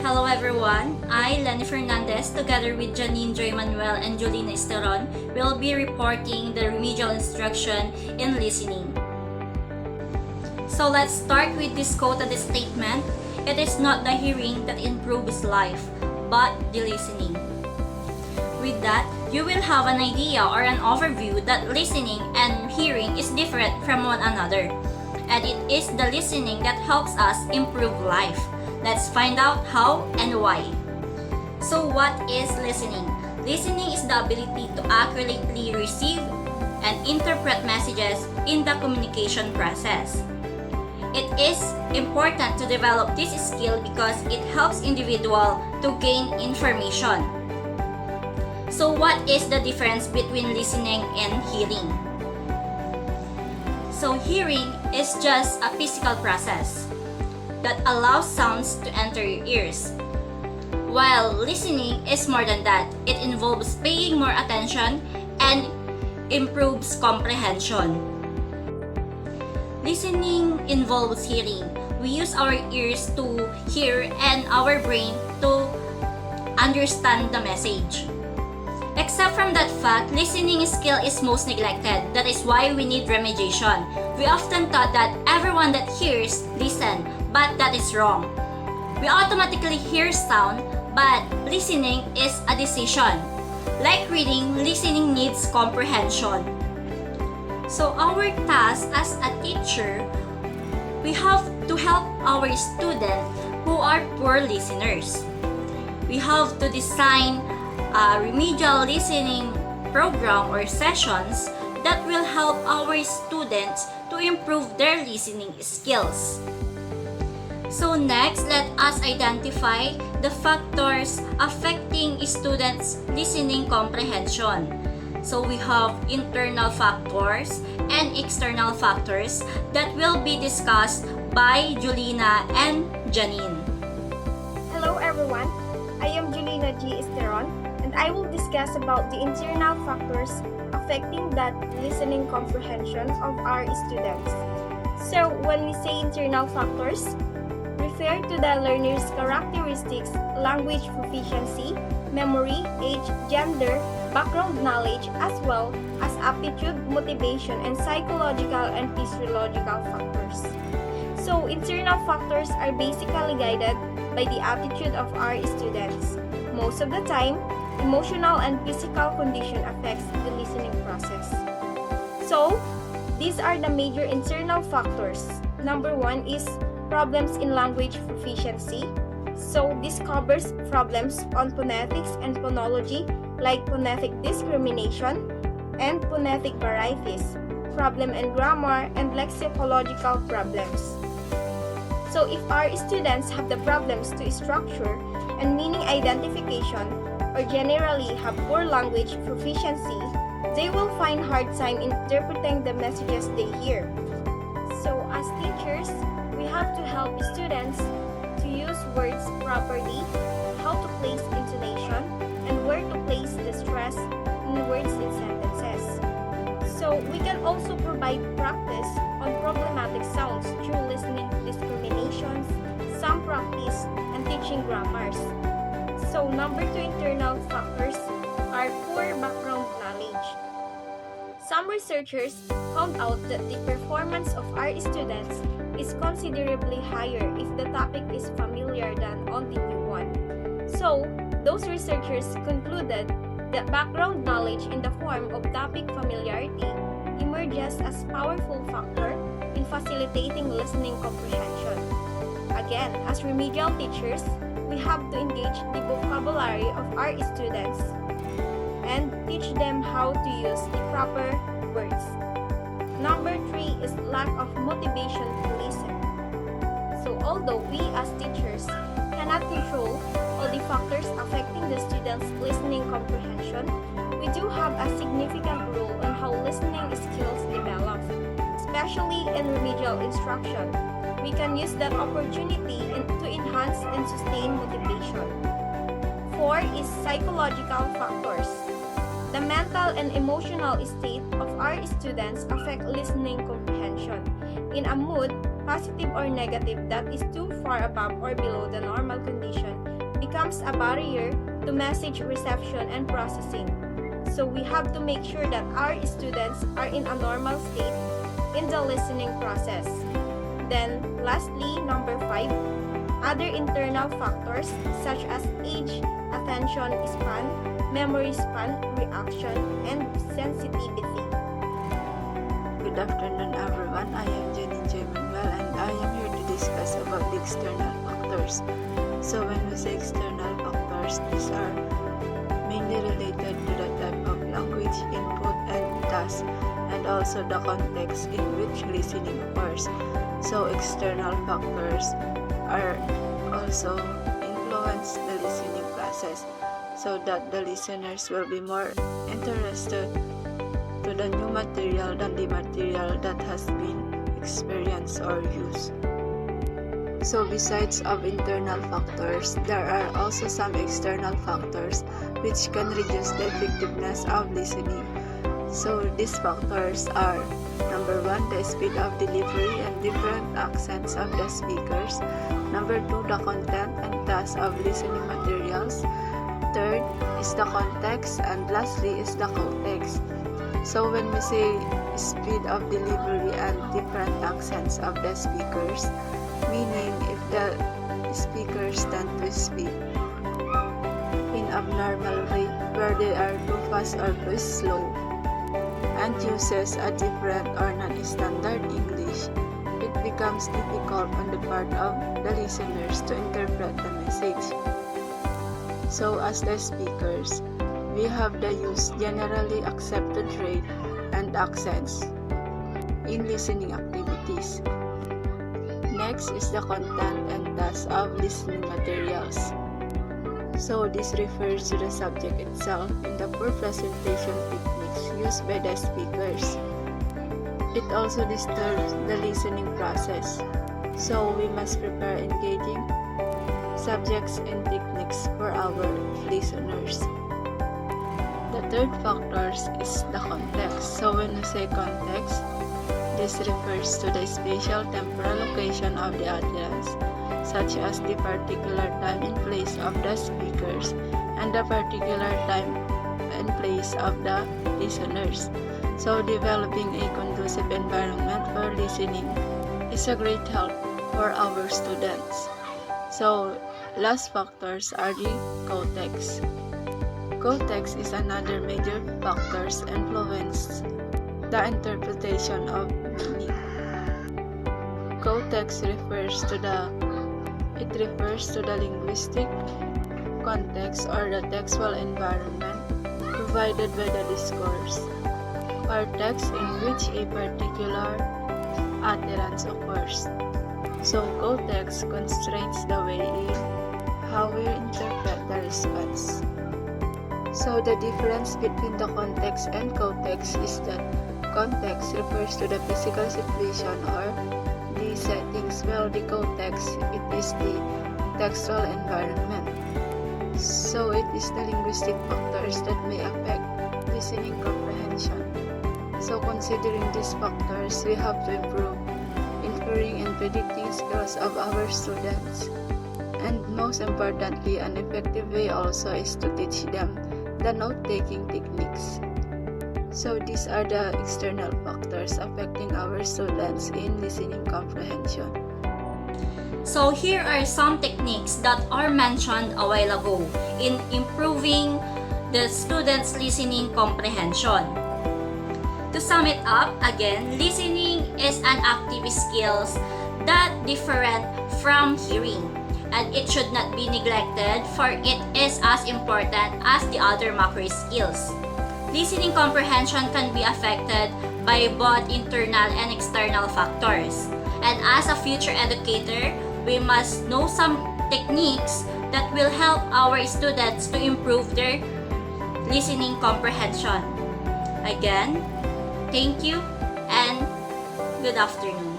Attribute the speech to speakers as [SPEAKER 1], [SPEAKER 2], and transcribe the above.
[SPEAKER 1] Hello everyone, I, Lenny Fernandez, together with Janine Joy Manuel and Julina Esteron, will be reporting the remedial instruction in listening. So let's start with this quoted statement. It is not the hearing that improves life, but the listening. With that, you will have an idea or an overview that listening and hearing is different from one another. And it is the listening that helps us improve life. Let's find out how and why. So what is listening? Listening is the ability to accurately receive and interpret messages in the communication process. It is important to develop this skill because it helps individuals to gain information. So what is the difference between listening and hearing? So hearing is just a physical process that allows sounds to enter your ears. While listening is more than that. It involves paying more attention and improves comprehension. Listening involves hearing. We use our ears to hear and our brain to understand the message. Except from that fact, listening skill is most neglected. That is why we need remediation. We often thought that everyone that hears, listen, but that is wrong. We automatically hear sound, but listening is a decision. Like reading, listening needs comprehension. So our task as a teacher, we have to help our students who are poor listeners. We have to design a remedial listening program or sessions that will help our students to improve their listening skills. So next, let us identify the factors affecting students' listening comprehension. So we have internal factors and external factors that will be discussed by Julina and Janine.
[SPEAKER 2] Hello everyone, I am Julina G. Esteron and I will discuss about the internal factors affecting that listening comprehension of our students. So when we say internal factors, refer to the learner's characteristics, language proficiency, memory, age, gender, background knowledge, as well as aptitude, motivation, and psychological and physiological factors. So internal factors are basically guided by the attitude of our students. Most of the time, emotional and physical condition affects the listening process. So, these are the major internal factors. Number one is problems in language proficiency. So, this covers problems on phonetics and phonology like phonetic discrimination and phonetic varieties, problem in grammar, and lexicological problems. So, if our students have the problems to structure and meaning identification, or generally have poor language proficiency, they will find hard time interpreting the messages they hear. So as teachers, we have to help students to use words properly, how to place intonation, and where to place the stress in words in sentences. So we can also provide practice on problematic sounds through listening discriminations, some practice, and teaching grammars. So, number two internal factors are poor background knowledge. Some researchers found out that the performance of our students is considerably higher if the topic is familiar than on the new one. So, those researchers concluded that background knowledge in the form of topic familiarity emerges as powerful factor in facilitating listening comprehension. Again, as remedial teachers, we have to engage the vocabulary of our students and teach them how to use the proper words. Number three is lack of motivation to listen. So although we as teachers cannot control all the factors affecting the students' listening comprehension, we do have a significant role on how listening skills develop, especially in remedial instruction. We can use that opportunity to enhance and sustain motivation. 4 is psychological factors. The mental and emotional state of our students affect listening comprehension. In a mood, positive or negative, that is too far above or below the normal condition, becomes a barrier to message reception and processing. So we have to make sure that our students are in a normal state in the listening process. Then lastly, number 5, other internal factors such as age, attention span, memory span, reaction, and sensitivity.
[SPEAKER 3] Good afternoon everyone, I am Jenny J. Manuel and I am here to discuss about the external factors. So when we say external factors, these are mainly related to the type of language input and task and also the context in which listening occurs. So external factors are also influence the listening process so that the listeners will be more interested to the new material than the material that has been experienced or used. So besides of internal factors, there are also some external factors which can reduce the effectiveness of listening. So these factors are: number 1, the speed of delivery and different accents of the speakers. Number 2, the content and task of listening materials. Third is the context, and lastly is the context. So when we say speed of delivery and different accents of the speakers, meaning if the speakers tend to speak in abnormal rate where they are too fast or too slow and uses a different or non-standard English, it becomes difficult on the part of the listeners to interpret the message. So as the speakers, we have the use generally accepted rate and accents in listening activities. Next is the content and task of listening materials. So this refers to the subject itself in the poor presentation techniques used by the speakers. It also disturbs the listening process. So we must prepare engaging subjects and techniques for our listeners. The third factor is the context. So when we say context, this refers to the spatial temporal location of the utterance, such as the particular time and place of the speakers and the particular time and place of the listeners. So developing a conducive environment for listening is a great help for our students. So last factors are the context. Context is another major factors influence the interpretation of meaning. Context refers to the linguistic context or the textual environment provided by the discourse or text in which a particular utterance occurs. So context constrains the way in how we interpret the response. So the difference between the context and context is that context refers to the physical situation or the settings, while the context, it is the textual environment. So it is the linguistic factors that may affect listening comprehension. So considering these factors, we have to improve inferring and predicting skills of our students. And most importantly, an effective way also is to teach them the note-taking techniques. So these are the external factors affecting our students in listening comprehension.
[SPEAKER 1] So here are some techniques that are mentioned a while ago in improving the students' listening comprehension. To sum it up, again, listening is an active skills that different from hearing, and it should not be neglected, for it is as important as the other macro skills. Listening comprehension can be affected by both internal and external factors. And as a future educator, we must know some techniques that will help our students to improve their listening comprehension. Again, thank you and good afternoon.